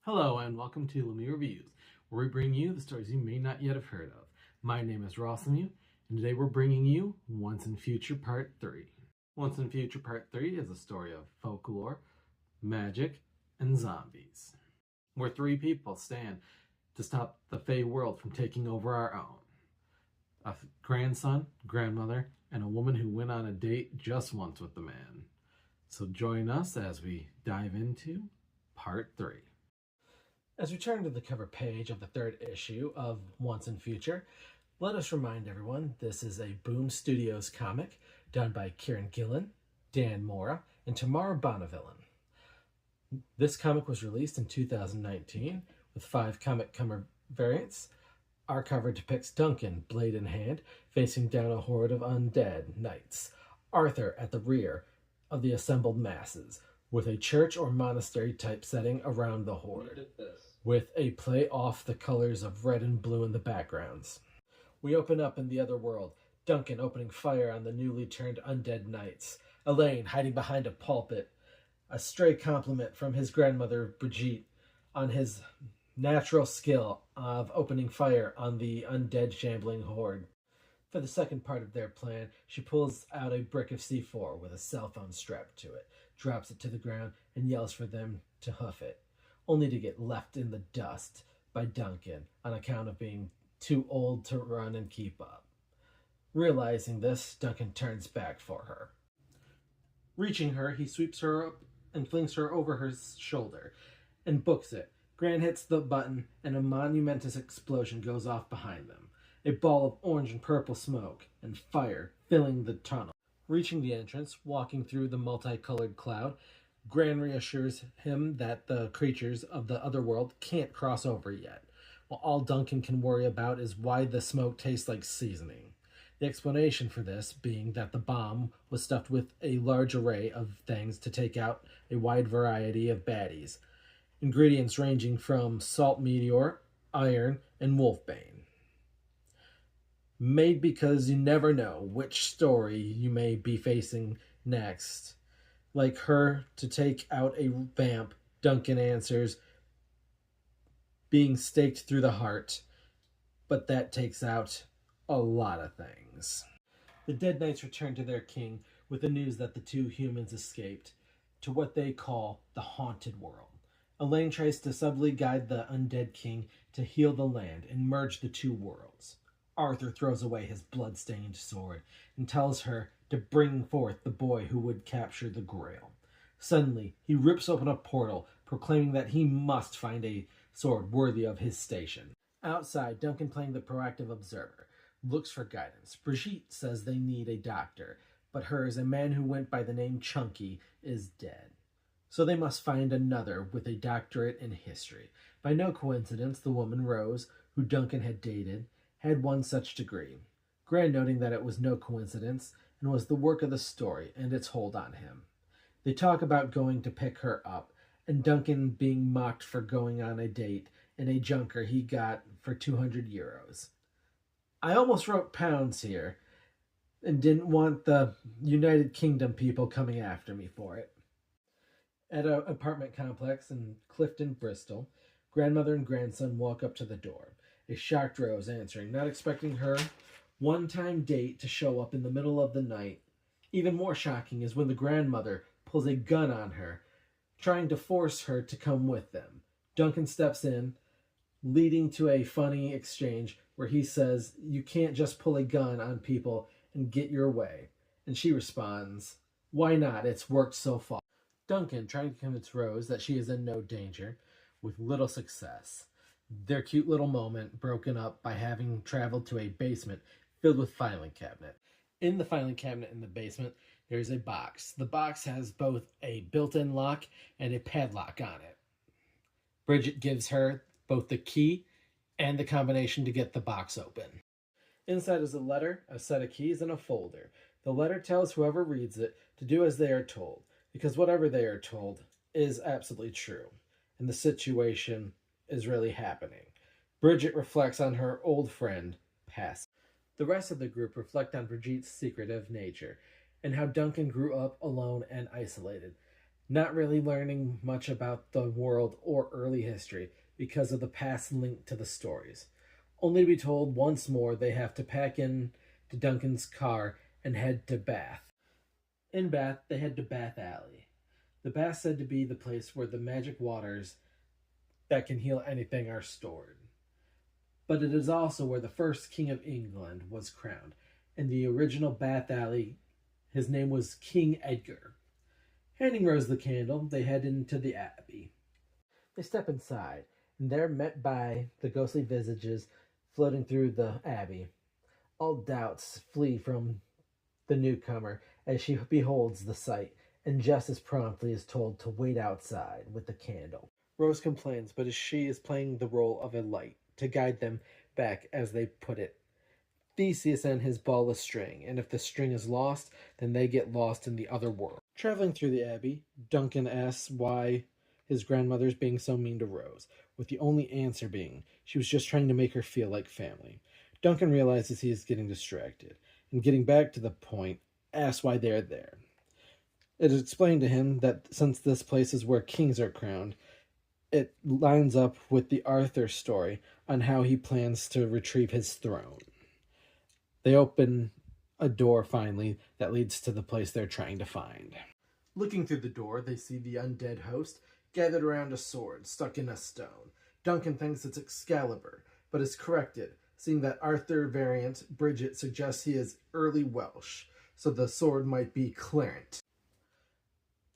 Hello and welcome to Lemieux Reviews, where we bring you the stories you may not yet have heard of. My name is Ross Lemieux, and today we're bringing you Once and Future Part 3. Once and Future Part 3 is a story of folklore, magic, and zombies, where three people stand to stop the Fey world from taking over our own. A grandson, grandmother, and a woman who went on a date just once with the man. So join us as we dive into Part 3. As we turn to the cover page of the third issue of Once and Future, let us remind everyone this is a Boom Studios comic done by Kieran Gillen, Dan Mora, and Tamara Bonneville. This comic was released in 2019 with 5 comic cover variants. Our cover depicts Duncan, blade in hand, facing down a horde of undead knights. Arthur at the rear of the assembled masses, with a church or monastery type setting around the horde, with a play off the colors of red and blue in the backgrounds. We open up in the other world, Duncan opening fire on the newly turned undead knights, Elaine hiding behind a pulpit, a stray compliment from his grandmother Brigitte on his natural skill of opening fire on the undead shambling horde. For the second part of their plan, she pulls out a brick of C4 with a cell phone strapped to it, drops it to the ground, and yells for them to hoof it, only to get left in the dust by Duncan on account of being too old to run and keep up. Realizing this, Duncan turns back for her. Reaching her, he sweeps her up and flings her over his shoulder and books it. Gran hits the button and a monumentous explosion goes off behind them. A ball of orange and purple smoke and fire filling the tunnel. Reaching the entrance, walking through the multicolored cloud, Gran reassures him that the creatures of the other world can't cross over yet, while all Duncan can worry about is why the smoke tastes like seasoning. The explanation for this being that the bomb was stuffed with a large array of things to take out a wide variety of baddies, ingredients ranging from salt meteor, iron, and wolfbane. Made because you never know which story you may be facing next. Like her to take out a vamp, Duncan answers, being staked through the heart, but that takes out a lot of things. The dead knights return to their king with the news that the two humans escaped to what they call the haunted world. Elaine tries to subtly guide the undead king to heal the land and merge the two worlds. Arthur throws away his blood-stained sword and tells her to bring forth the boy who would capture the Grail. Suddenly, he rips open a portal, proclaiming that he must find a sword worthy of his station. Outside, Duncan, playing the proactive observer, looks for guidance. Brigitte says they need a doctor, but hers, a man who went by the name Chunky, is dead. So they must find another with a doctorate in history. By no coincidence, the woman Rose, who Duncan had dated, had one such degree. Gran noting that it was no coincidence and was the work of the story and its hold on him. They talk about going to pick her up, and Duncan being mocked for going on a date in a junker he got for 200 euros. I almost wrote pounds here and didn't want the United Kingdom people coming after me for it. At an apartment complex in Clifton, Bristol, grandmother and grandson walk up to the door. A shocked Rose answering, not expecting her one-time date to show up in the middle of the night. Even more shocking is when the grandmother pulls a gun on her, trying to force her to come with them. Duncan steps in, leading to a funny exchange where he says, "You can't just pull a gun on people and get your way." And she responds, "Why not? It's worked so far." Duncan trying to convince Rose that she is in no danger, with little success. Their cute little moment broken up by having traveled to a basement filled with filing cabinet. In the filing cabinet in the basement, there's a box. The box has both a built-in lock and a padlock on it. Bridget gives her both the key and the combination to get the box open. Inside is a letter, a set of keys, and a folder. The letter tells whoever reads it to do as they are told, because whatever they are told is absolutely true, and the situation is really happening. Bridget reflects on her old friend, Pass. The rest of the group reflect on Brigitte's secretive nature and how Duncan grew up alone and isolated, not really learning much about the world or early history because of the past link to the stories, only to be told once more they have to pack in to Duncan's car and head to Bath. In Bath, they head to Bath Alley. The bath said to be the place where the magic waters that can heal anything are stored. But it is also where the first King of England was crowned. In the original Bath Alley, his name was King Edgar. Handing Rose the candle, they head into the abbey. They step inside, and they're met by the ghostly visages floating through the abbey. All doubts flee from the newcomer as she beholds the sight, and just as promptly is told to wait outside with the candle. Rose complains, but as she is playing the role of a light to guide them back, as they put it. Theseus and his ball of string, and if the string is lost, then they get lost in the other world. Traveling through the abbey, Duncan asks why his grandmother's being so mean to Rose, with the only answer being she was just trying to make her feel like family. Duncan realizes he is getting distracted, and getting back to the point, asks why they're there. It is explained to him that since this place is where kings are crowned, it lines up with the Arthur story on how he plans to retrieve his throne. They open a door finally that leads to the place they're trying to find. Looking through the door, they see the undead host gathered around a sword stuck in a stone. Duncan thinks it's Excalibur, but is corrected, seeing that Arthur variant Bridget suggests he is early Welsh, so the sword might be Clarent.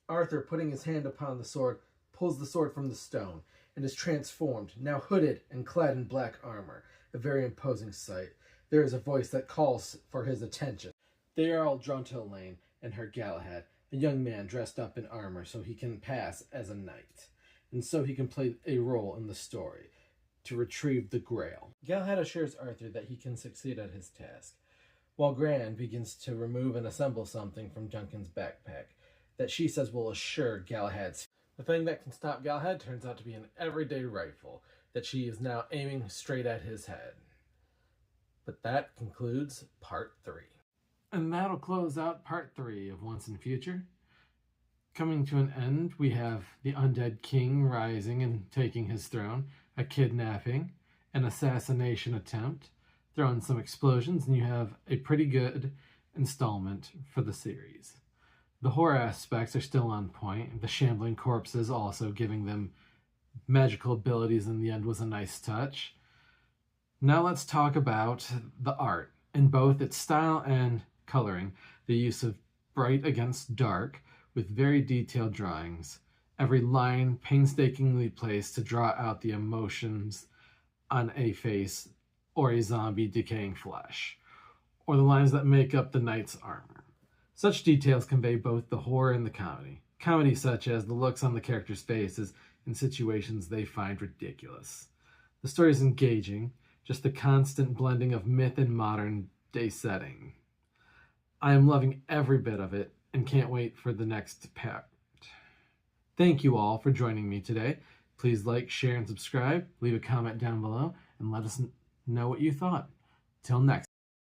Arthur, putting his hand upon the sword, pulls the sword from the stone and is transformed, now hooded and clad in black armor, a very imposing sight. There is a voice that calls for his attention. They are all drawn to Elaine and her Galahad, a young man dressed up in armor so he can pass as a knight, and so he can play a role in the story to retrieve the Grail. Galahad assures Arthur that he can succeed at his task, while Gran begins to remove and assemble something from Duncan's backpack that she says will assure Galahad's. The thing that can stop Galahad turns out to be an everyday rifle that she is now aiming straight at his head. But that concludes part 3. And that'll close out part 3 of Once and Future. Coming to an end, we have the undead king rising and taking his throne, a kidnapping, an assassination attempt, throw in some explosions, and you have a pretty good installment for the series. The horror aspects are still on point. The shambling corpses also giving them magical abilities in the end was a nice touch. Now let's talk about the art, in both its style and coloring, the use of bright against dark with very detailed drawings, every line painstakingly placed to draw out the emotions on a face or a zombie decaying flesh, or the lines that make up the knight's armor. Such details convey both the horror and the comedy. Comedy such as the looks on the characters' faces in situations they find ridiculous. The story is engaging, just the constant blending of myth and modern day setting. I am loving every bit of it and can't wait for the next part. Thank you all for joining me today. Please like, share, and subscribe. Leave a comment down below and let us know what you thought. Till next.